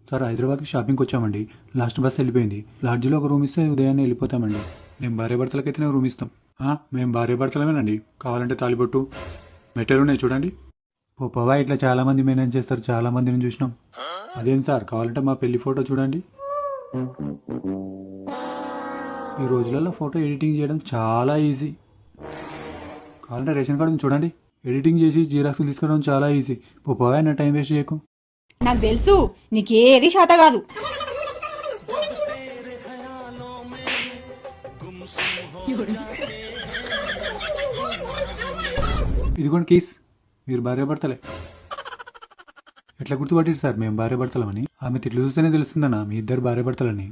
Sir హైదరాబాద్కి షాపింగ్కి వచ్చామండి. లాస్ట్ బస్ వెళ్ళిపోయింది. లాడ్జ్లో ఒక రూమ్ ఇస్తే ఉదయాన్నే వెళ్ళిపోతామండి. మేము భార్యాభర్తలకైతేనే రూమ్ ఇస్తాం. మేము భార్యాభర్తలమేనండి. కావాలంటే తాలిబొట్టు మెటీరియల్ ఉన్నాయి చూడండి. పోపవా ఇట్లా చాలామంది మేనేజ్ చేస్తారు, చాలా మందిని చూసినాం. అదేం సార్, కావాలంటే మా పెళ్లి ఫోటో చూడండి. ఈ రోజులలో ఫోటో ఎడిటింగ్ చేయడం చాలా ఈజీ. కావాలంటే రేషన్ కార్డు చూడండి, ఎడిటింగ్ చేసి జిరాక్స్ తీసుకోవడం చాలా ఈజీ. పోపవా నా టైం వేస్ట్ చేయకు. నాకు తెలుసు నీకేది శాత కాదు. ఇదిగోండి కీస్, మీరు భార్యాభర్తలే. ఎట్లా గుర్తుపట్టారు సార్ మేము భార్యాభర్తలమని? ఆమె తిట్లు చూస్తేనే తెలుస్తుందన్నా మీ ఇద్దరు భార్యాభర్తలని.